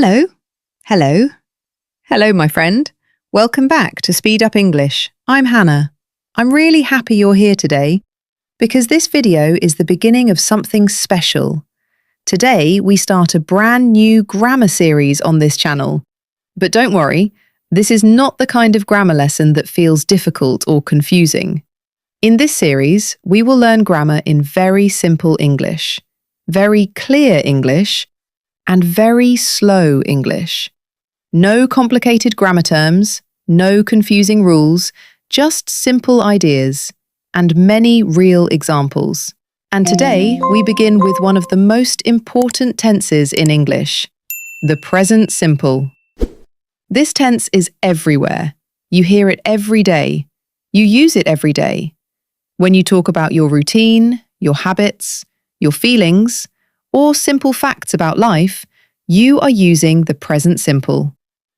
Hello. Hello. Hello, my friend. Welcome back to Speed Up English. I'm Hannah. I'm really happy you're here today because this video is the beginning of something special. Today, we start a brand new grammar series on this channel. But don't worry, this is not the kind of grammar lesson that feels difficult or confusing. In this series, we will learn grammar in very simple English, very clear English, and very slow English. No complicated grammar terms, no confusing rules, just simple ideas and many real examples. And today, we begin with one of the most important tenses in English, the present simple. This tense is everywhere. You hear it every day. You use it every day. When you talk about your routine, your habits, your feelings, or simple facts about life, you are using the present simple.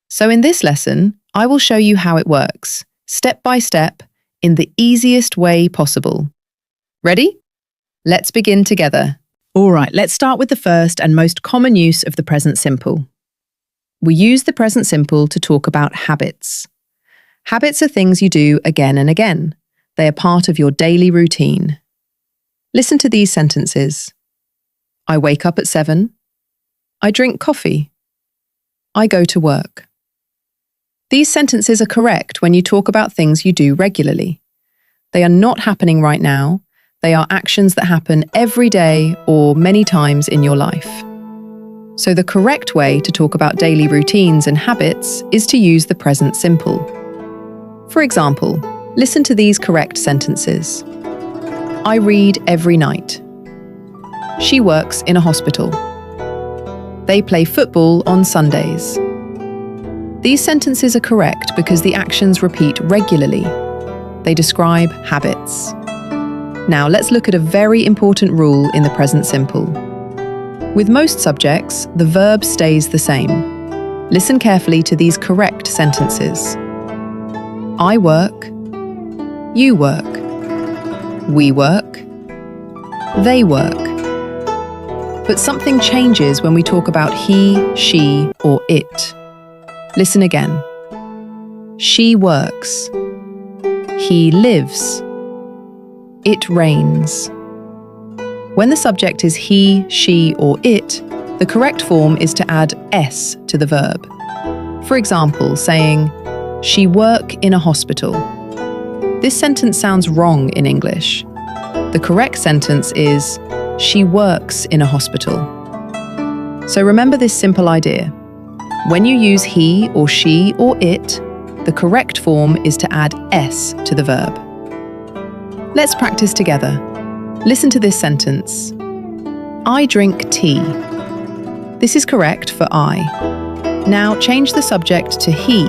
So in this lesson, I will show you how it works, step by step, in the easiest way possible. Ready? Let's begin together. All right, let's start with the first and most common use of the present simple. We use the present simple to talk about habits. Habits are things you do again and again. They are part of your daily routine. Listen to these sentences. I wake up at 7. I drink coffee. I go to work. These sentences are correct when you talk about things you do regularly. They are not happening right now. They are actions that happen every day or many times in your life. So the correct way to talk about daily routines and habits is to use the present simple. For example, listen to these correct sentences. I read every night. She works in a hospital. They play football on Sundays. These sentences are correct because the actions repeat regularly. They describe habits. Now let's look at a very important rule in the present simple. With most subjects, the verb stays the same. Listen carefully to these correct sentences. I work. You work. We work. They work. But something changes when we talk about he, she, or it. Listen again. She works. He lives. It rains. When the subject is he, she, or it, the correct form is to add s to the verb. For example, saying, she work in a hospital. This sentence sounds wrong in English. The correct sentence is, she works in a hospital. So remember this simple idea. When you use he or she or it, the correct form is to add s to the verb. Let's practice together. Listen to this sentence. I drink tea. This is correct for I. Now change the subject to he.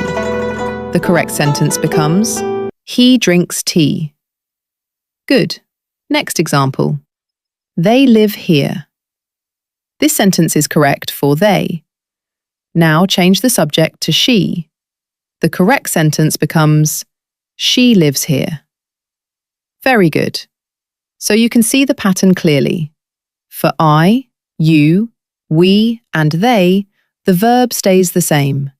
The correct sentence becomes, he drinks tea. Good. Next example. They live here. This sentence is correct for they. Now change the subject to she. The correct sentence becomes, she lives here. Very good. So you can see the pattern clearly. For I, you, we, and they, the verb stays the same.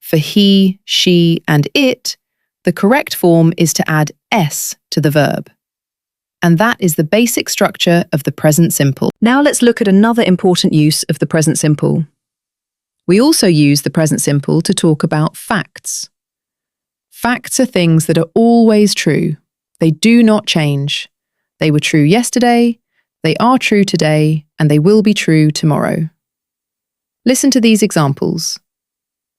For he, she, and it, the correct form is to add s to the verb. And that is the basic structure of the present simple. Now let's look at another important use of the present simple. We also use the present simple to talk about facts. Facts are things that are always true. They do not change. They were true yesterday, they are true today, and they will be true tomorrow. Listen to these examples.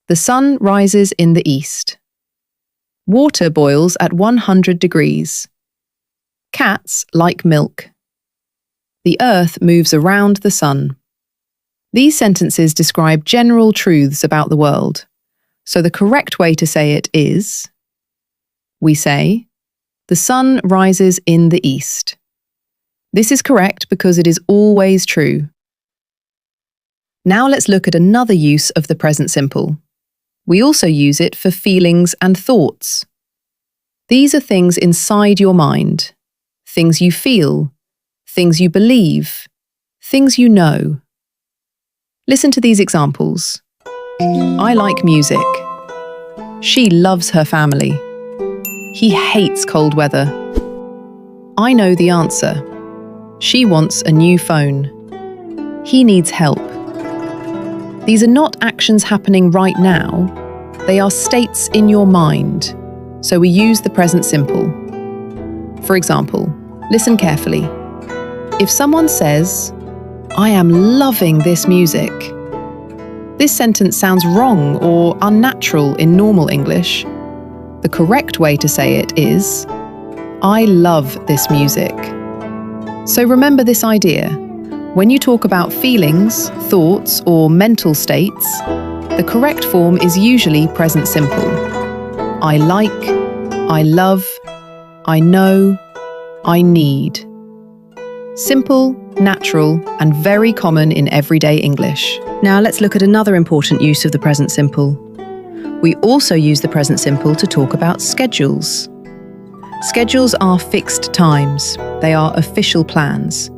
The sun rises in the east. Water boils at 100 degrees. Cats like milk. The earth moves around the sun. These sentences describe general truths about the world. So the correct way to say it is, we say, the sun rises in the east. This is correct because it is always true. Now let's look at another use of the present simple. We also use it for feelings and thoughts. These are things inside your mind, things you feel, things you believe, things you know. Listen to these examples. I like music. She loves her family. He hates cold weather. I know the answer. She wants a new phone. He needs help. These are not actions happening right now. They are states in your mind. So we use the present simple. For example, listen carefully. If someone says, I am loving this music, this sentence sounds wrong or unnatural in normal English. The correct way to say it is, I love this music. So remember this idea. When you talk about feelings, thoughts, or mental states, the correct form is usually present simple. I like, I love, I know, I need. Simple, natural, and very common in everyday English. Now let's look at another important use of the present simple. We also use the present simple to talk about schedules. Schedules are fixed times. They are official plans.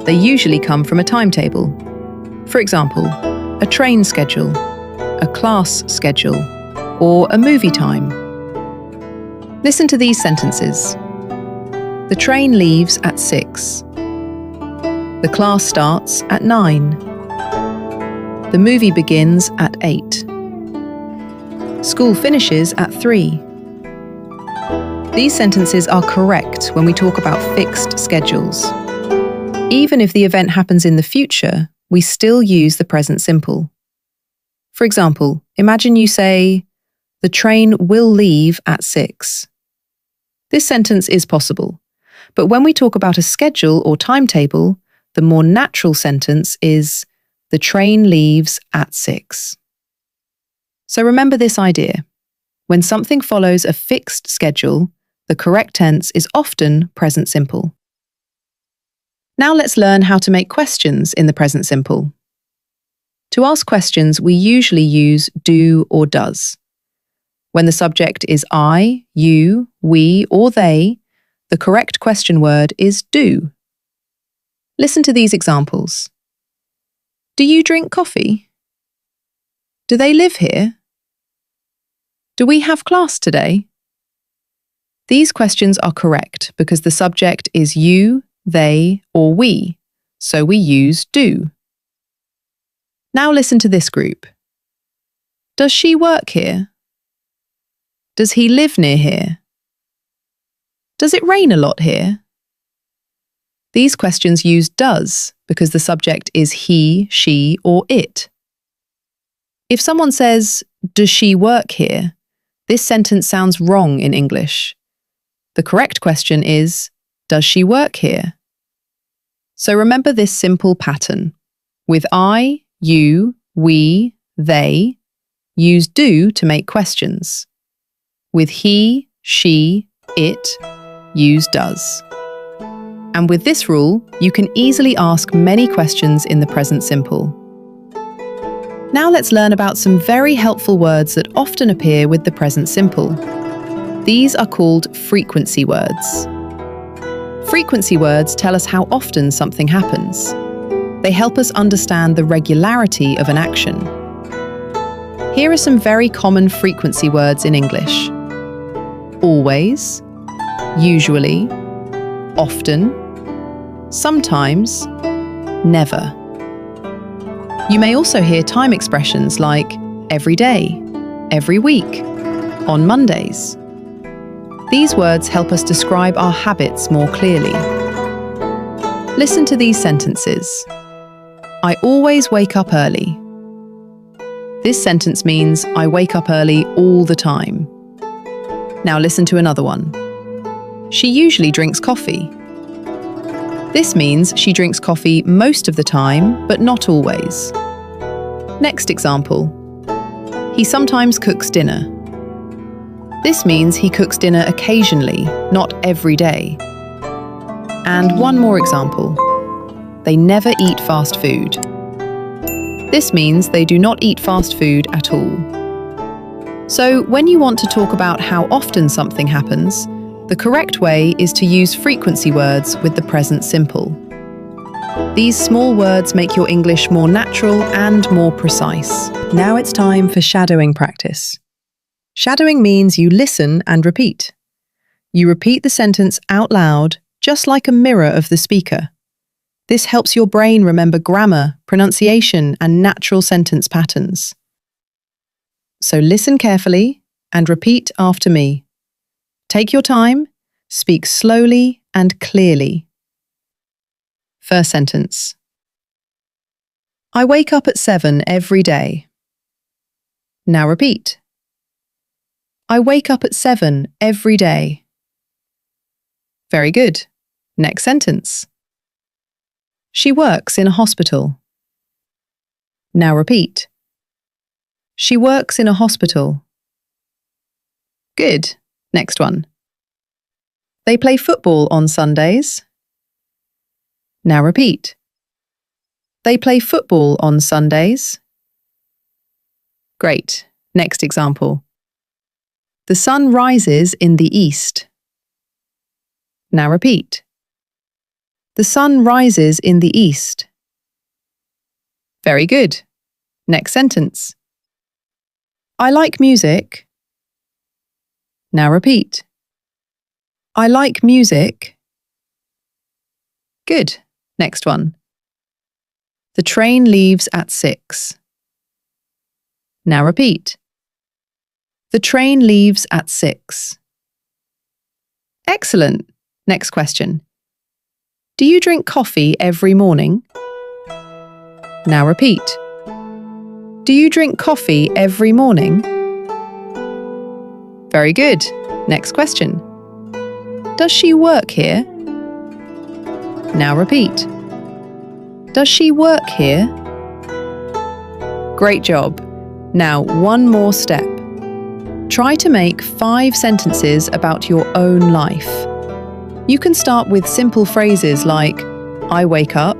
They usually come from a timetable. For example, a train schedule, a class schedule, or a movie time. Listen to these sentences. The train leaves at 6. The class starts at 9. The movie begins at 8. School finishes at 3. These sentences are correct when we talk about fixed schedules. Even if the event happens in the future, we still use the present simple. For example, imagine you say, the train will leave at 6. This sentence is possible, but when we talk about a schedule or timetable, the more natural sentence is, the train leaves at 6. So remember this idea. When something follows a fixed schedule, the correct tense is often present simple. Now let's learn how to make questions in the present simple. To ask questions, we usually use do or does. When the subject is I, you, we, or they, the correct question word is do. Listen to these examples. Do you drink coffee? Do they live here? Do we have class today? These questions are correct because the subject is you, they, or we, so we use do. Now listen to this group. Does she work here? Does he live near here? Does it rain a lot here? These questions use does because the subject is he, she, or it. If someone says, does she work here? This sentence sounds wrong in English. The correct question is, does she work here? So remember this simple pattern. With I, you, we, they, use do to make questions. With he, she, it, use does. And with this rule, you can easily ask many questions in the present simple. Now let's learn about some very helpful words that often appear with the present simple. These are called frequency words. Frequency words tell us how often something happens. They help us understand the regularity of an action. Here are some very common frequency words in English. Always, usually, often, sometimes, never. You may also hear time expressions like every day, every week, on Mondays. These words help us describe our habits more clearly. Listen to these sentences. I always wake up early. This sentence means I wake up early all the time. Now listen to another one. She usually drinks coffee. This means she drinks coffee most of the time, but not always. Next example. He sometimes cooks dinner. This means he cooks dinner occasionally, not every day. And one more example. They never eat fast food. This means they do not eat fast food at all. So when you want to talk about how often something happens, the correct way is to use frequency words with the present simple. These small words make your English more natural and more precise. Now it's time for shadowing practice. Shadowing means you listen and repeat. You repeat the sentence out loud, just like a mirror of the speaker. This helps your brain remember grammar, pronunciation, and natural sentence patterns. So listen carefully and repeat after me. Take your time, speak slowly and clearly. First sentence. I wake up at 7 every day. Now repeat. I wake up at 7 every day. Very good. Next sentence. She works in a hospital. Now repeat. She works in a hospital. Good. Next one. They play football on Sundays. Now repeat. They play football on Sundays. Great. Next example. The sun rises in the east. Now repeat. The sun rises in the east. Very good. Next sentence. I like music. Now repeat. I like music. Good. Next one. The train leaves at 6. Now repeat. The train leaves at 6. Excellent. Next question. Do you drink coffee every morning? Now repeat. Do you drink coffee every morning? Very good. Next question. Does she work here? Now repeat. Does she work here? Great job. Now one more step. Try to make 5 sentences about your own life. You can start with simple phrases like I wake up,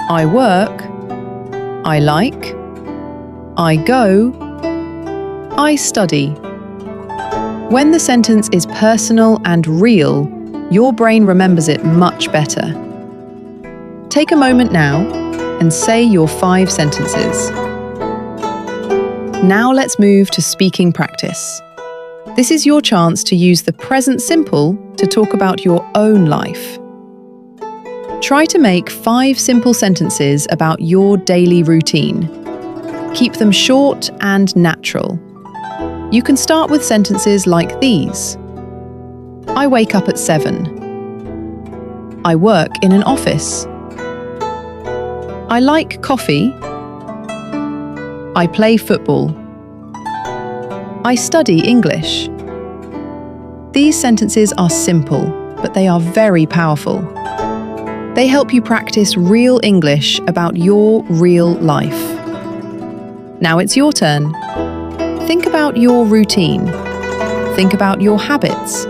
I work, I like, I go, I study. When the sentence is personal and real, your brain remembers it much better. Take a moment now and say your 5 sentences. Now let's move to speaking practice. This is your chance to use the present simple to talk about your own life. Try to make 5 simple sentences about your daily routine. Keep them short and natural. You can start with sentences like these. I wake up at 7. I work in an office. I like coffee. I play football. I study English. These sentences are simple, but they are very powerful. They help you practice real English about your real life. Now it's your turn. Think about your routine. Think about your habits.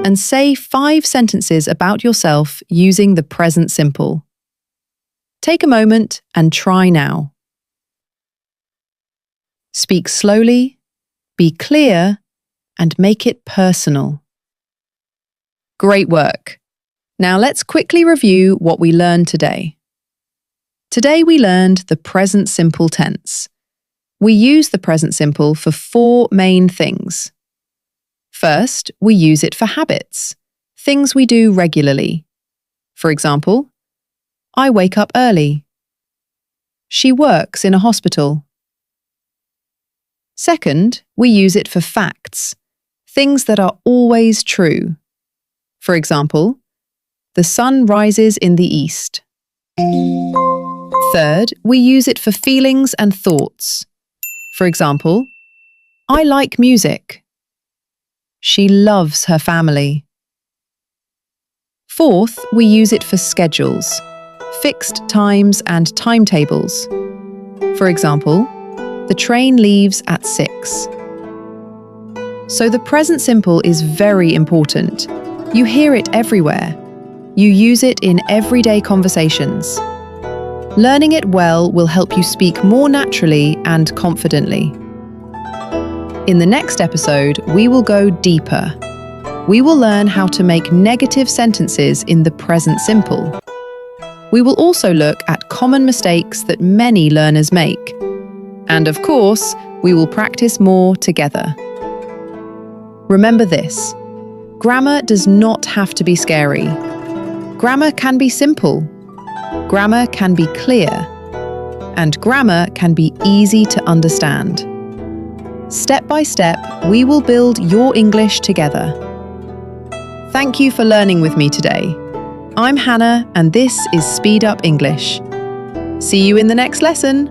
And say 5 sentences about yourself using the present simple. Take a moment and try now. Speak slowly, be clear, and make it personal. Great work! Now let's quickly review what we learned today. Today we learned the present simple tense. We use the present simple for 4 main things. First, we use it for habits, things we do regularly. For example, I wake up early. She works in a hospital. Second, we use it for facts, things that are always true. For example, the sun rises in the east. Third, we use it for feelings and thoughts. For example, I like music. She loves her family. Fourth, we use it for schedules, fixed times and timetables. For example, the train leaves at 6. So the present simple is very important. You hear it everywhere. You use it in everyday conversations. Learning it well will help you speak more naturally and confidently. In the next episode, we will go deeper. We will learn how to make negative sentences in the present simple. We will also look at common mistakes that many learners make. And of course, we will practice more together. Remember this: grammar does not have to be scary. Grammar can be simple. Grammar can be clear. And grammar can be easy to understand. Step by step, we will build your English together. Thank you for learning with me today. I'm Hannah, and this is Speed Up English. See you in the next lesson.